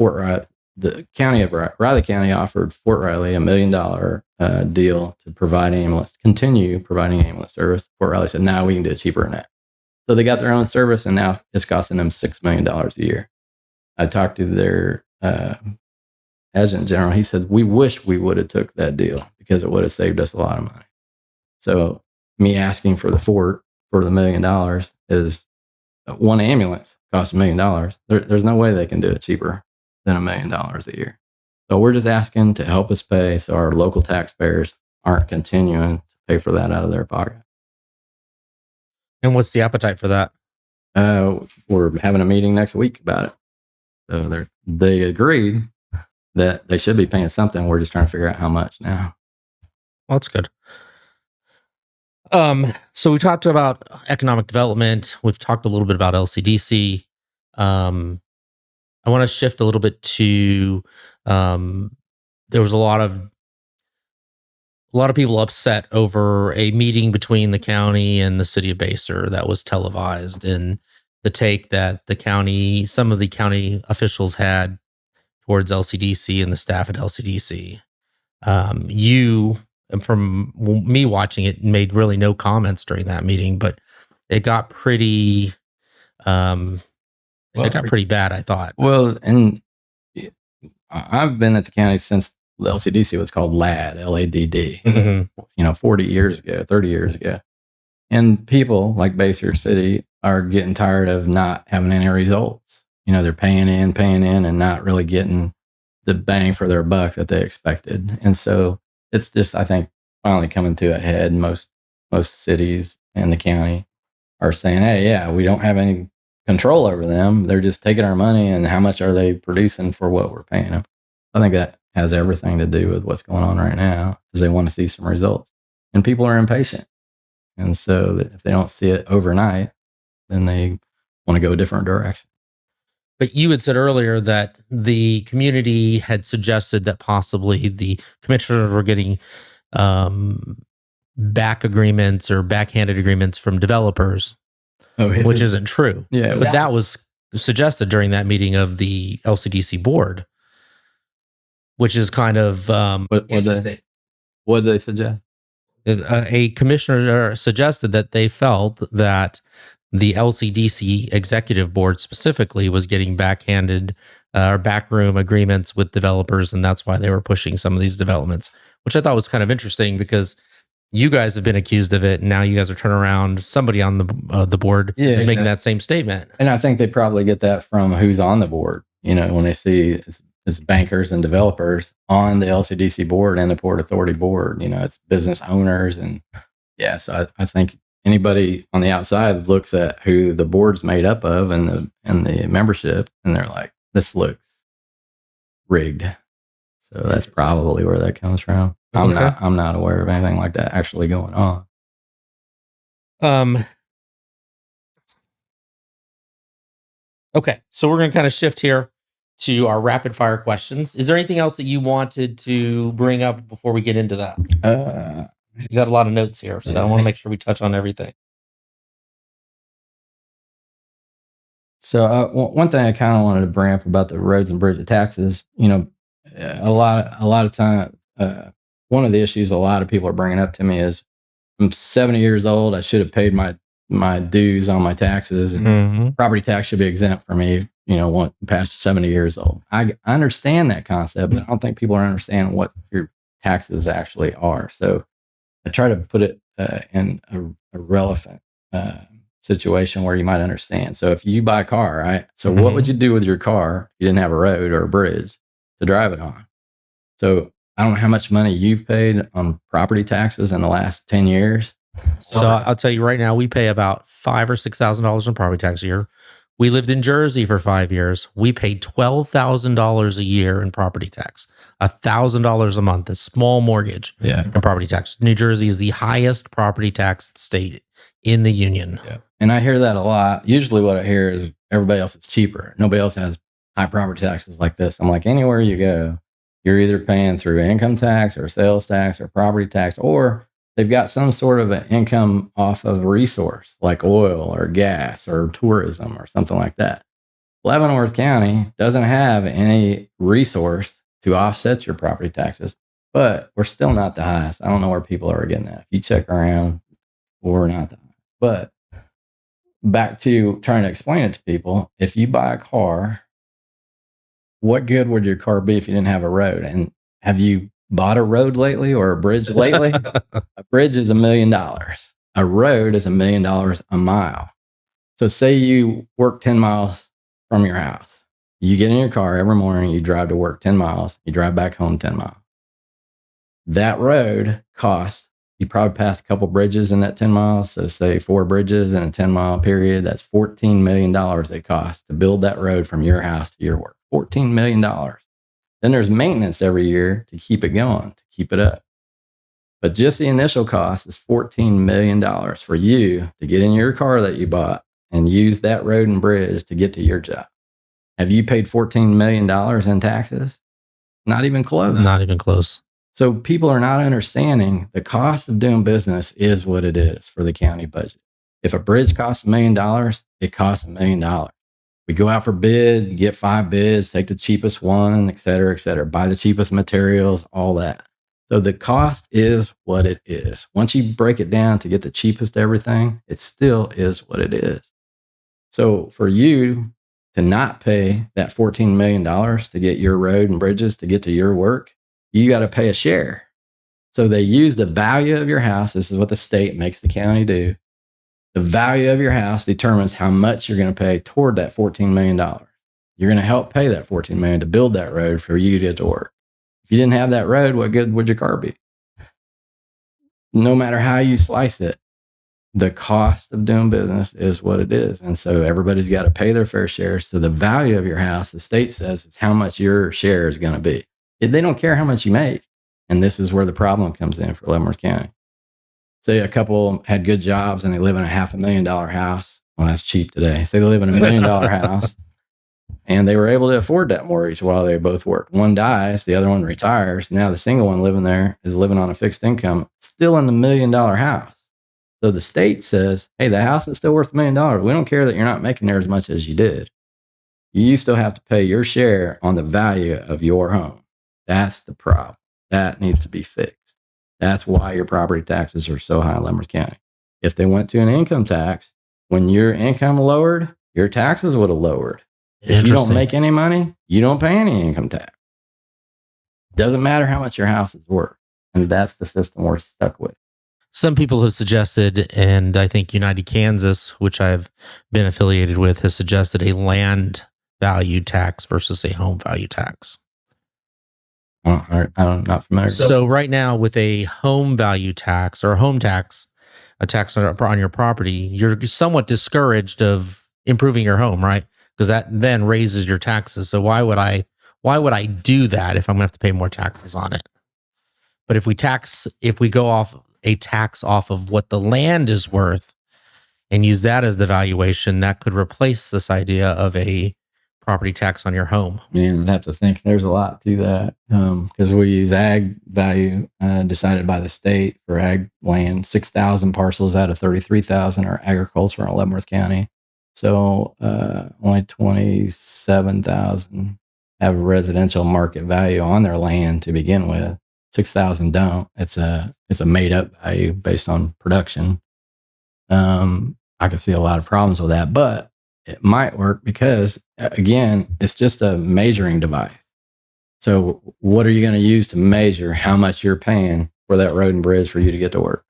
Riley. The county of Riley County offered Fort Riley $1 million deal to continue providing ambulance service. Fort Riley said, no, we can do it cheaper than that. So they got their own service, and now it's costing them $6 million a year. I talked to their adjutant general. He said, we wish we would have took that deal because it would have saved us a lot of money. So me asking for the fort for the $1 million is one ambulance costs $1 million. There's no way they can do it cheaper than $1 million a year. So we're just asking to help us pay so our local taxpayers aren't continuing to pay for that out of their pocket. And what's the appetite for that? We're having a meeting next week about it. So they agreed that they should be paying something. We're just trying to figure out how much now. Well, that's good. So we talked about economic development. We've talked a little bit about LCDC. I want to shift a little bit to there was a lot of people upset over a meeting between the county and the city of Basehor that was televised, and the take that some of the county officials had towards LCDC and the staff at LCDC. From me watching it, made really no comments during that meeting, but it got pretty pretty bad, I thought. Well, and I've been at the county since the LCDC was called LAD, LADD, 40 years ago, 30 years ago. And people like Basehor City are getting tired of not having any results. They're paying in and not really getting the bang for their buck that they expected. And so it's just, I think, finally coming to a head. Most cities in the county are saying, hey, yeah, we don't have any control over them. They're just taking our money, and how much are they producing for what we're paying them? I think that has everything to do with what's going on right now, because they want to see some results. And people are impatient. And so if they don't see it overnight, then they want to go a different direction. But you had said earlier that the community had suggested that possibly the commissioners were getting back agreements or backhanded agreements from developers, which isn't true. Yeah. But that was suggested during that meeting of the LCDC board, which is kind of What did they suggest? a commissioner suggested that they felt that the LCDC executive board specifically was getting backhanded or backroom agreements with developers, and that's why they were pushing some of these developments, which I thought was kind of interesting because you guys have been accused of it, and now you guys are turning around. Somebody on the board is making that same statement, and I think they probably get that from who's on the board. When they see it's bankers and developers on the LCDC board and the Port Authority board. It's business owners, and so I think anybody on the outside looks at who the board's made up of and the membership, and they're like, "This looks rigged." So that's probably where that comes from. I'm not aware of anything like that actually going on. Okay, so we're going to kind of shift here to our rapid fire questions. Is there anything else that you wanted to bring up before we get into that? You got a lot of notes here, so I want to make sure we touch on everything. So one thing I kind of wanted to bring up about the roads and bridge taxes, a lot of time, one of the issues a lot of people are bringing up to me is, I'm 70 years old. I should have paid my dues on my taxes, and property tax should be exempt for me. Past 70 years old. I understand that concept, but I don't think people are understanding what your taxes actually are. So I try to put it in a relevant situation where you might understand. So if you buy a car, right? So what would you do with your car if you didn't have a road or a bridge to drive it on? So I don't know how much money you've paid on property taxes in the last 10 years. So I'll tell you right now, we pay about $5,000 or $6,000 in property tax a year. We lived in Jersey for 5 years. We paid $12,000 a year in property tax, $1,000 a month, a small mortgage in property tax. New Jersey is the highest property tax state in the union. Yeah. And I hear that a lot. Usually what I hear is everybody else is cheaper. Nobody else has high property taxes like this. I'm like, anywhere you go, you're either paying through income tax or sales tax or property tax, or they've got some sort of an income off of a resource like oil or gas or tourism or something like that. Leavenworth County doesn't have any resource to offset your property taxes, but we're still not the highest. I don't know where people are getting that. If you check around, we're not the highest. But back to trying to explain it to people, if you buy a car, what good would your car be if you didn't have a road? And have you bought a road lately or a bridge lately? A bridge is $1 million. A road is $1 million a mile. So say you work 10 miles from your house. You get in your car every morning, you drive to work 10 miles, you drive back home 10 miles. That road costs, you probably pass a couple bridges in that 10 miles. So say 4 bridges in a 10-mile period. That's $14 million it costs to build that road from your house to your work. $14 million. Then there's maintenance every year to keep it going, to keep it up. But just the initial cost is $14 million for you to get in your car that you bought and use that road and bridge to get to your job. Have you paid $14 million in taxes? Not even close. Not even close. So people are not understanding the cost of doing business is what it is for the county budget. If a bridge costs $1 million, it costs $1 million. We go out for bid, get 5 bids, take the cheapest one, et cetera, buy the cheapest materials, all that. So the cost is what it is. Once you break it down to get the cheapest everything, it still is what it is. So for you to not pay that $14 million to get your road and bridges to get to your work, you got to pay a share. So they use the value of your house. This is what the state makes the county do. The value of your house determines how much you're going to pay toward that $14 million. You're going to help pay that $14 million to build that road for you to get to work. If you didn't have that road, what good would your car be? No matter how you slice it, the cost of doing business is what it is. And so everybody's got to pay their fair share. So the value of your house, the state says, is how much your share is going to be. They don't care how much you make. And this is where the problem comes in for Leavenworth County. Say a couple had good jobs and they live in a $500,000 house. Well, that's cheap today. Say they live in $1 million house. And they were able to afford that mortgage while they both worked. One dies, the other one retires. Now the single one living there is living on a fixed income, still in the $1 million house. So the state says, hey, the house is still worth $1 million. We don't care that you're not making there as much as you did. You still have to pay your share on the value of your home. That's the problem. That needs to be fixed. That's why your property taxes are so high in Leavenworth County. If they went to an income tax, when your income lowered, your taxes would have lowered. If you don't make any money, you don't pay any income tax. Doesn't matter how much your house is worth. And that's the system we're stuck with. Some people have suggested, and I think United Kansas, which I've been affiliated with, has suggested a land value tax versus a home value tax. I'm not familiar. So right now with a home value tax or a home tax, a tax on your property, you're somewhat discouraged of improving your home, right? Because that then raises your taxes. So why would I do that if I'm gonna have to pay more taxes on it? But if we go off a tax off of what the land is worth and use that as the valuation, that could replace this idea of a property tax on your home. Man, I'd have to think there's a lot to that because we use ag value decided by the state for ag land. 6,000 parcels out of 33,000 are agricultural in Leavenworth County. So only 27,000 have a residential market value on their land to begin with. 6,000 don't. It's a made up value based on production. I could see a lot of problems with that, but it might work because, again, it's just a measuring device. So what are you going to use to measure how much you're paying for that road and bridge for you to get to work?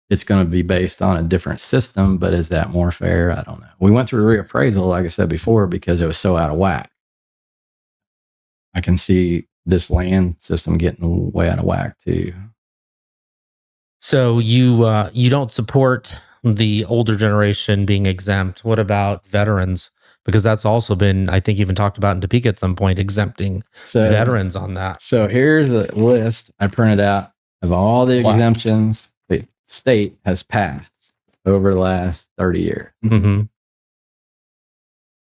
It's going to be based on a different system, but is that more fair? I don't know. We went through reappraisal, like I said before, because it was so out of whack. I can see this land system getting way out of whack too. So you don't support the older generation being exempt. What about veterans? Because that's also been, I think, even talked about in Topeka at some point, exempting veterans on that. So here's a list I printed out of all the exemptions the state has passed over the last 30 years. Mm-hmm.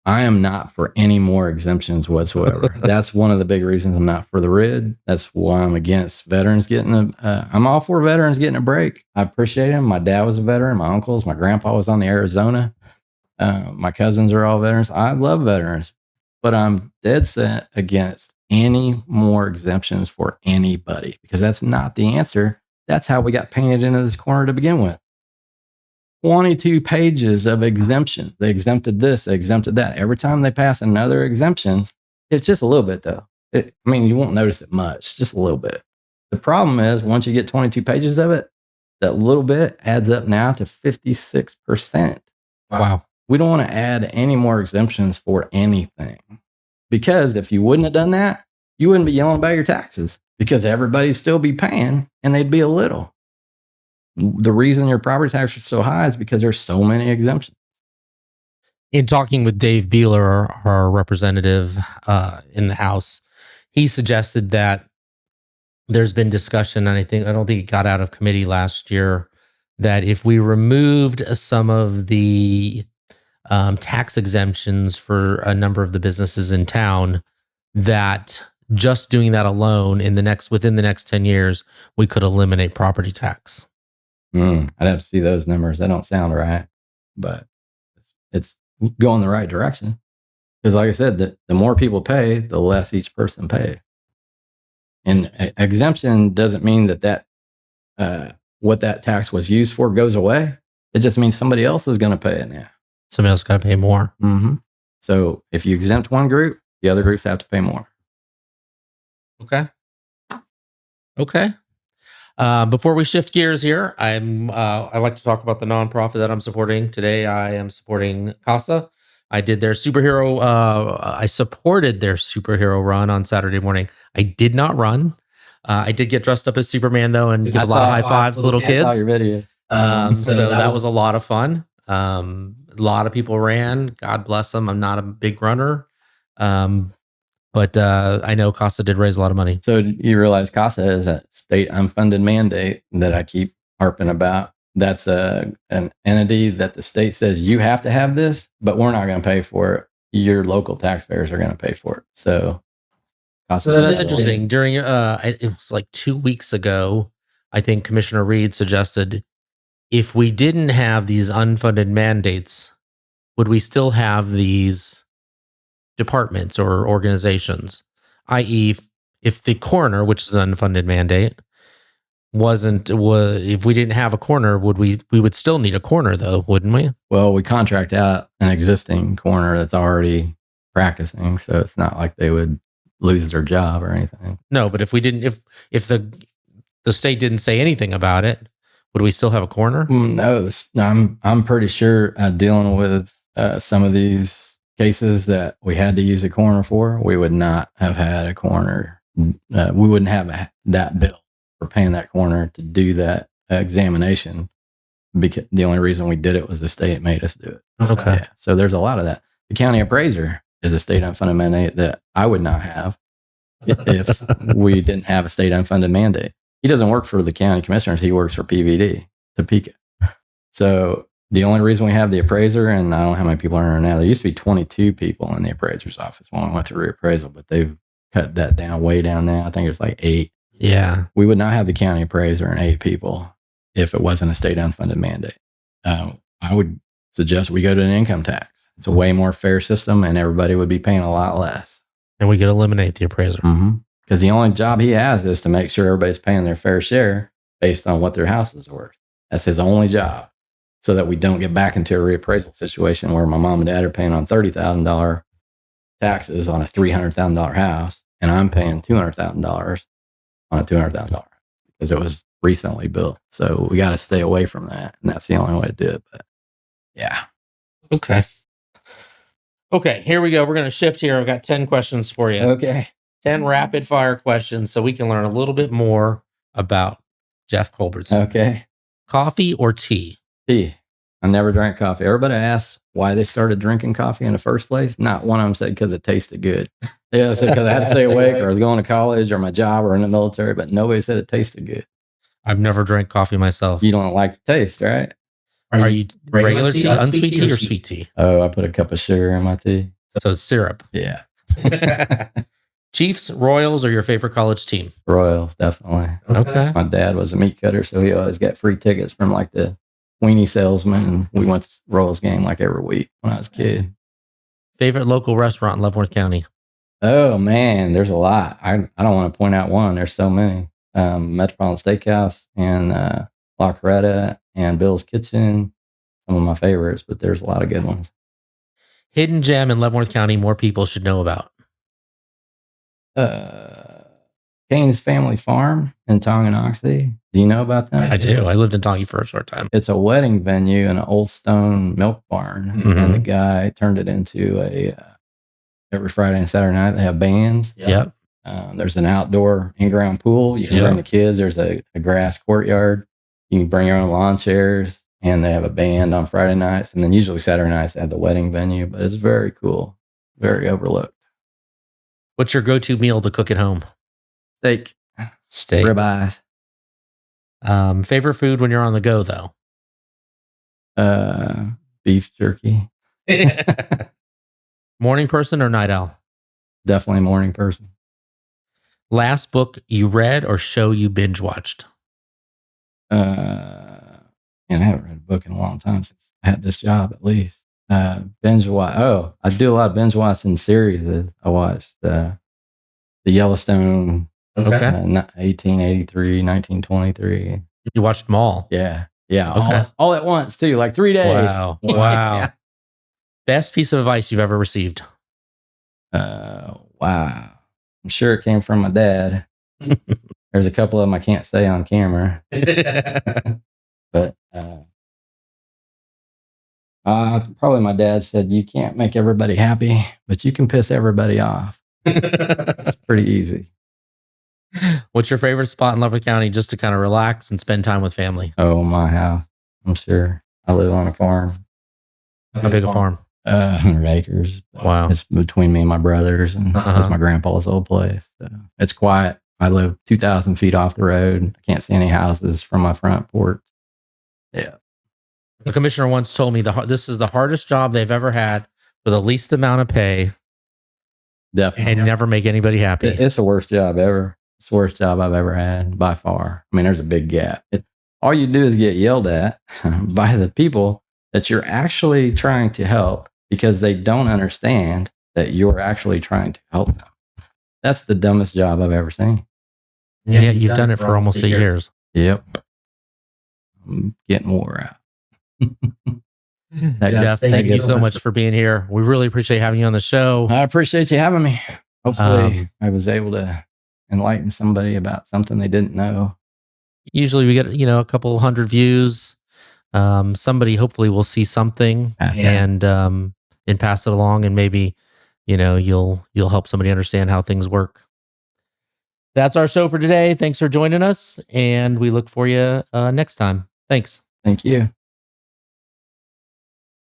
I am not for any more exemptions whatsoever. That's one of the big reasons I'm not for the RID. That's why I'm against veterans getting I'm all for veterans getting a break. I appreciate them. My dad was a veteran. My uncles, my grandpa was on the Arizona. My cousins are all veterans. I love veterans, but I'm dead set against any more exemptions for anybody because that's not the answer. That's how we got painted into this corner to begin with. 22 pages of exemption. They exempted this, they exempted that. Every time they pass another exemption, it's just a little bit though. You won't notice it much, just a little bit. The problem is once you get 22 pages of it, that little bit adds up now to 56%. Wow. We don't want to add any more exemptions for anything because if you wouldn't have done that, you wouldn't be yelling about your taxes because everybody'd still be paying and they'd be a little. The reason your property tax is so high is because there's so many exemptions. In talking with Dave Beeler, our representative in the House, he suggested that there's been discussion, and I don't think it got out of committee last year, that if we removed some of the tax exemptions for a number of the businesses in town, that just doing that alone within the next 10 years, we could eliminate property tax. I'd have to see those numbers. That don't sound right, but it's going the right direction. Because like I said, the more people pay, the less each person pays. And exemption doesn't mean that what that tax was used for goes away. It just means somebody else is going to pay it now. Somebody else got to pay more. Mm-hmm. So if you exempt one group, the other groups have to pay more. Okay. Before we shift gears here, I like to talk about the nonprofit that I'm supporting. Today, I am supporting CASA. I did their superhero. I supported their superhero run on Saturday morning. I did not run. I did get dressed up as Superman though, and give a lot of high fives to little kids. I saw your video. So that was a lot of fun. A lot of people ran. God bless them. I'm not a big runner. But I know CASA did raise a lot of money. So you realize CASA is a state unfunded mandate that I keep harping about. That's an entity that the state says you have to have this, but we're not going to pay for it. your local taxpayers are going to pay for it. So that's interesting. During it was like 2 weeks ago, I think Commissioner Reed suggested if we didn't have these unfunded mandates, would we still have these departments or organizations? I.e., if the coroner, which is an unfunded mandate, if we didn't have a coroner, we would still need a coroner though, wouldn't we? Well, we contract out an existing coroner that's already practicing, so it's not like they would lose their job or anything. No, but if we didn't, if the state didn't say anything about it, would we still have a coroner? No, I'm pretty sure dealing with some of these cases that we had to use a coroner for, we would not have had a coroner. We wouldn't have that bill for paying that coroner to do that examination, because the only reason we did it was the state made us do it. Okay. Yeah. So there's a lot of that. The county appraiser is a state unfunded mandate that I would not have if we didn't have a state unfunded mandate. He doesn't work for the county commissioners. He works for PVD, Topeka. So the only reason we have the appraiser, and I don't know how many people are in there now, there used to be 22 people in the appraiser's office when we went through reappraisal, but they've cut that down way down now. I think it's like 8. Yeah. We would not have the county appraiser and 8 people if it wasn't a state unfunded mandate. I would suggest we go to an income tax. It's a way more fair system, and everybody would be paying a lot less. And we could eliminate the appraiser. Because the only job he has is to make sure everybody's paying their fair share based on what their house is worth. That's his only job, so that we don't get back into a reappraisal situation where my mom and dad are paying on $30,000 taxes on a $300,000 house, and I'm paying $200,000 on a $200,000 because it was recently built. So we got to stay away from that, and that's the only way to do it. But yeah. Okay, here we go. We're going to shift here. I've got 10 questions for you. Okay. 10 rapid fire questions so we can learn a little bit more about Jeff Culbertson. Okay. Coffee or tea? Tea. I never drank coffee. Everybody asks why they started drinking coffee in the first place. Not one of them said because it tasted good. Yeah, because I had to stay awake, or I was going to college, or my job, or in the military, but nobody said it tasted good. I've never drank coffee myself. You don't like the taste, right? Are you regular tea, unsweet tea, or sweet tea? Oh, I put a cup of sugar in my tea. So it's syrup. Yeah. Chiefs, Royals, or your favorite college team? Royals, definitely. Okay. My dad was a meat cutter, so he always got free tickets from like the weenie salesman, and we went to Royals game like every week when I was a kid. Favorite local restaurant in Leavenworth County? Oh man, there's a lot. I don't want to point out one. There's so many. Metropolitan Steakhouse and La Coretta and Bill's Kitchen. Some of my favorites, but there's a lot of good ones. Hidden gem in Leavenworth County more people should know about? Kane's Family Farm in Tonganoxie. Do you know about that? I do. I lived in Tongi for a short time. It's a wedding venue in an old stone milk barn, and the guy turned it into a every Friday and Saturday night they have bands. Yep. There's an outdoor in-ground pool. You can bring the kids. There's a grass courtyard. You can bring your own lawn chairs, and they have a band on Friday nights, and then usually Saturday nights they have the wedding venue. But it's very cool, very overlooked. What's your go-to meal to cook at home? Steak. Ribeyes. Favorite food when you're on the go, though? Beef jerky. Morning person or night owl? Definitely morning person. Last book you read or show you binge watched? And I haven't read a book in a long time since I had this job, at least. Binge watch. Oh, I do a lot of binge watching series that I watched. The Yellowstone, 1883, 1923. You watched them all? Yeah. Yeah. All at once, too, like 3 days. Wow. Yeah. Best piece of advice you've ever received? Wow. I'm sure it came from my dad. There's a couple of them I can't say on camera. But probably my dad said, you can't make everybody happy, but you can piss everybody off. It's pretty easy. What's your favorite spot in Leavenworth County just to kind of relax and spend time with family? Oh, my house. I'm sure. I live on a farm. How big a farm? 100 acres. Wow. It's between me and my brothers, and it's my grandpa's old place. So it's quiet. I live 2,000 feet off the road. I can't see any houses from my front porch. Yeah. The commissioner once told me this is the hardest job they've ever had, for the least amount of pay Definitely. and never make anybody happy. It's the worst job ever. It's the worst job I've ever had by far. I mean, there's a big gap. All you do is get yelled at by the people that you're actually trying to help because they don't understand that you're actually trying to help them. That's the dumbest job I've ever seen. And yet you've done it for almost 8 years. Yep. I'm getting wore out. Jeff, thank you so much for being here. We really appreciate having you on the show. I appreciate you having me. Hopefully I was able to enlighten somebody about something they didn't know. Usually we get, a couple hundred views. Somebody hopefully will see something and pass it along, and maybe, you'll help somebody understand how things work. That's our show for today. Thanks for joining us, and we look for you next time. Thanks. Thank you.